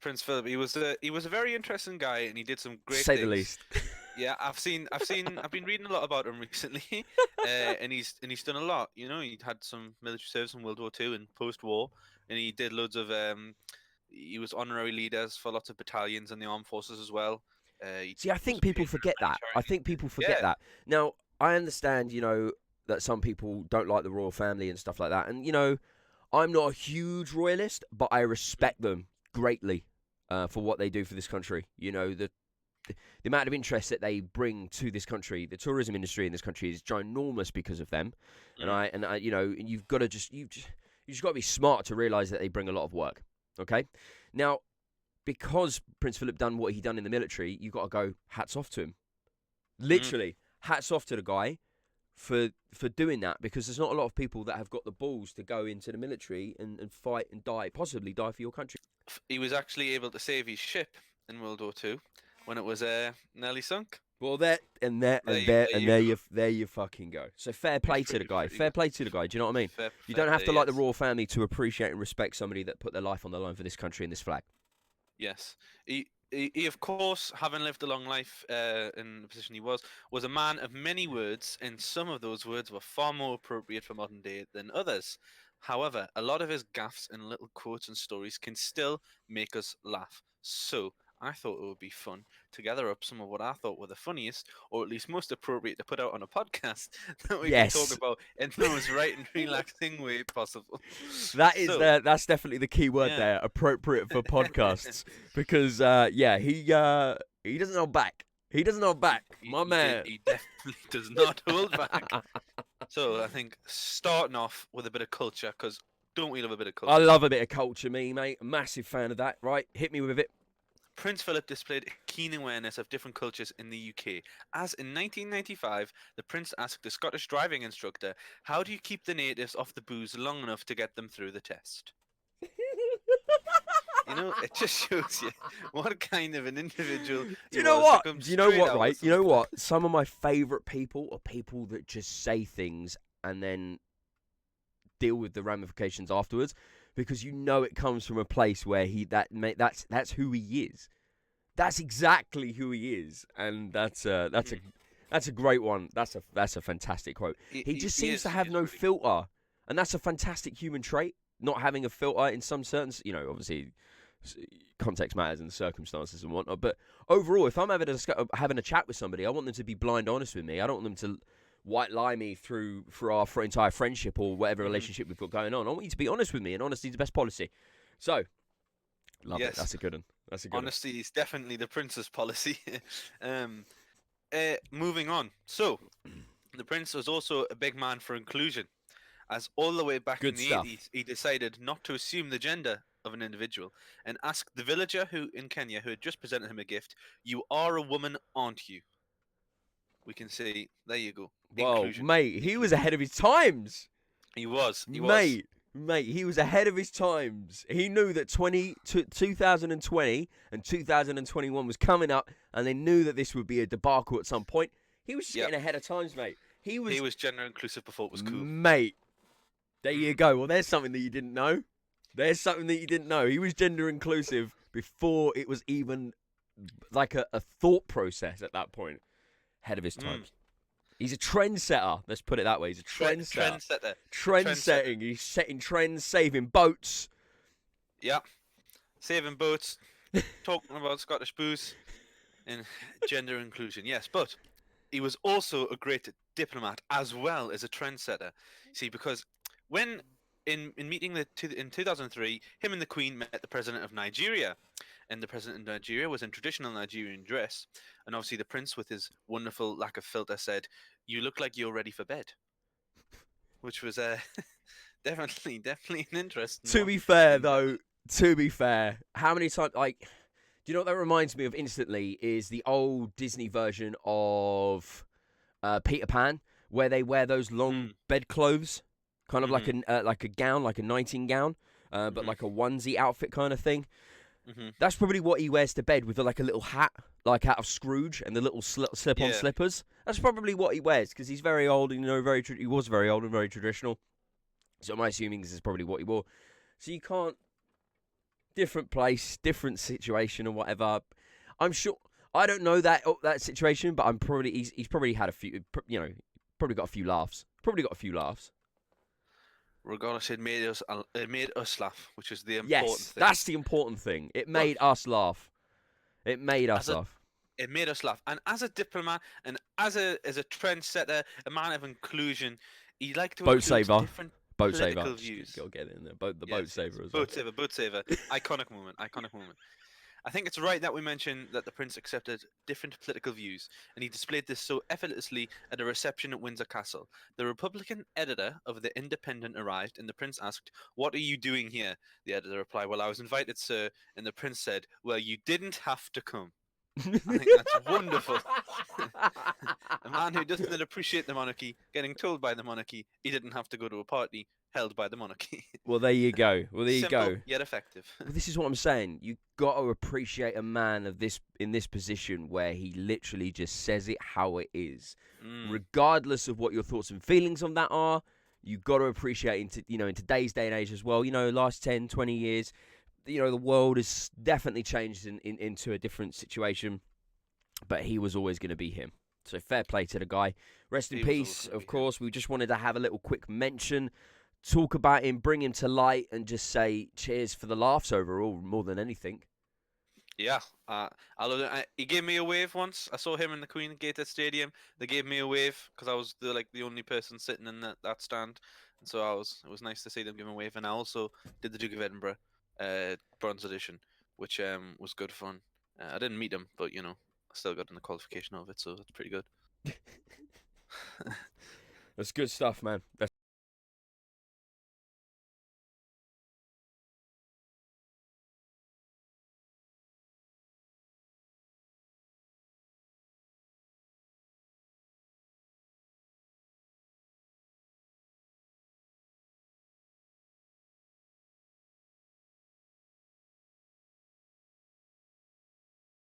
Prince Philip. He was a very interesting guy, and he did some To great say the things. least. Yeah, I've been reading a lot about him recently, and he's done a lot. He had some military service in World War Two and post-war, and he did loads of. He was honorary leaders for lots of battalions in the armed forces as well. He See, I was think a people patron of forget many that. I charities. think people forget Yeah. that. Now, I understand, that some people don't like the royal family and stuff like that. And, I'm not a huge royalist, but I Mm, respect them greatly for what they do for this country. The amount of interest that they bring to this country, the tourism industry in this country is ginormous because of them. And mm, you've got to you just got to be smart to realize that they bring a lot of work. Okay, now because Prince Philip done what he done in the military, you got to go hats off to him. mm. Literally, hats off to the guy for doing that because there's not a lot of people that have got the balls to go into the military and fight and die, possibly die for your country. He was actually able to save his ship in World War Two when it was nearly sunk. Well, there and there There, and there there and you go. there you fucking go. So fair He's play to the pretty guy. pretty Fair good. play to the guy. Do you know what I mean? You Fair don't have play. to like the Yes. royal family to appreciate and respect somebody that put their life on the line for this country and this flag. Yes. He of course, having lived a long life in the position he was a man of many words, and some of those words were far more appropriate for modern day than others. However, a lot of his gaffes and little quotes and stories can still make us laugh. So, I thought it would be fun to gather up some of what I thought were the funniest, or at least most appropriate to put out on a podcast that we can talk Yes, about in the most right and relaxing way possible. So, that's definitely the key word yeah. there. Appropriate for podcasts because he doesn't hold back. He doesn't hold back, my man. He definitely does not hold back. So I think starting off with a bit of culture, because don't we love a bit of I culture? love a bit of culture, me mate. A massive fan of that. Right, hit me with it. Prince Philip displayed a keen awareness of different cultures in the UK, as in 1995, the Prince asked a Scottish driving instructor, "How do you keep the natives off the booze long enough to get them through the test?" It just shows you what kind of an individual Do he you know was to what? come Do you know straight what? out with Right? You some know stuff. what? Some of my favourite people are people that just say things and then deal with the ramifications afterwards, because it comes from a place where that's who he is. That's exactly who he is, and that's a great one. That's a fantastic quote. He, He he, just he seems to is have he is no pretty. filter, and that's a fantastic human trait. Not having a filter in some certain, obviously context matters and circumstances and whatnot. But overall, if I'm having a chat with somebody, I want them to be blind honest with me. I don't want them to white lie me for our entire friendship or whatever Mhm. relationship we've got going on. I want you to be honest with me, and honesty is the best policy. So, love it. Yes, That's a good one. That's a good one. honesty is definitely the prince's policy. um, moving on. So, the prince was also a big man for inclusion, as all the way back in Good the stuff. 80s, he decided not to assume the gender of an individual and asked the villager who in Kenya who had just presented him a gift, "You are a woman, aren't you?" We can say, there you go, Whoa, inclusion. mate, he was ahead of his times. He was. Mate, he was ahead of his times. He knew that 2020 and 2021 was coming up, and they knew that this would be a debacle at some point. He was just Yep, getting ahead of times, mate. He he was, was gender inclusive before it was cool. mate. There you Mm. go. Well, there's something that you didn't know. There's something that you didn't know. He was gender inclusive before it was even like a thought process at that point. Ahead of his Mm. times. He's a trendsetter. Let's put it that way. He's a trendsetter. Trendsetter. Trend Trendsetter. setting. He's setting trends, saving boats. Yeah. Saving boats, talking about Scottish booze, and gender inclusion. Yes, but he was also a great diplomat as well as a trendsetter. See, because when in meeting in 2003, him and the Queen met the president of Nigeria, and the president of Nigeria was in traditional Nigerian dress, and obviously the prince, with his wonderful lack of filter, said, "You look like you're ready for bed," which was definitely an interesting To one. be fair, And though, how many times, like, do you know what that reminds me of instantly is the old Disney version of Peter Pan, where they wear those long mm, bedclothes, kind of hmm like a gown, like a nighting gown, but hmm like a onesie outfit kind of thing. hmm That's probably what he wears to bed with like a little hat, like out of Scrooge, and the little slip-on yeah, slippers. That's probably what he wears because he's very old and he was very old and very traditional. So my assuming this is probably what he wore. So you can't different place, different situation, or whatever. I'm sure. I don't know that situation, but I'm probably he's probably had a few. Probably got a few laughs. Probably got a few laughs. Regardless, it made us laugh, which is the important Yes, thing. that's the important thing. It But made us laugh. It made us as a laugh. it made us laugh, and as a diplomat, and as a trendsetter, a man of inclusion, he liked to Boat include saver. different Boat saver. political Just views. gotta get it in there. The boat Yes, yes. saver as well. Boat saver. Iconic moment, iconic moment. I think it's right that we mention that the prince accepted different political views, and he displayed this so effortlessly at a reception at Windsor Castle. The Republican editor of The Independent arrived, and the prince asked, "What are you doing here?" The editor replied, "Well, I was invited, sir." And the prince said, "Well, you didn't have to come." I think that's wonderful. A man who doesn't appreciate the monarchy, getting told by the monarchy he didn't have to go to a party held by the monarchy. Well, there you go. Well, there you Simple go. yet effective. Well, this is what I'm saying. You got to appreciate a man of this in this position where he literally just says it how it is, regardless of what your thoughts and feelings on that are. You got to appreciate in today's day and age as well. Last 10, 20 years, the world has definitely changed into a different situation. But he was always going to be him. So fair play to the guy. Rest in He was always peace, gonna of be him. course. We just wanted to have a little quick mention, talk about him, bring him to light, and just say cheers for the laughs overall, more than anything. Yeah, he gave me a wave once. I saw him in the Queen Gated Stadium. They gave me a wave because I was the only person sitting in that stand, and so it was nice to see them give me a wave. And I also did the Duke of Edinburgh, Bronze Edition, which was good fun. I didn't meet him, but I still got in the qualification of it, so that's pretty good. That's good stuff, man. That's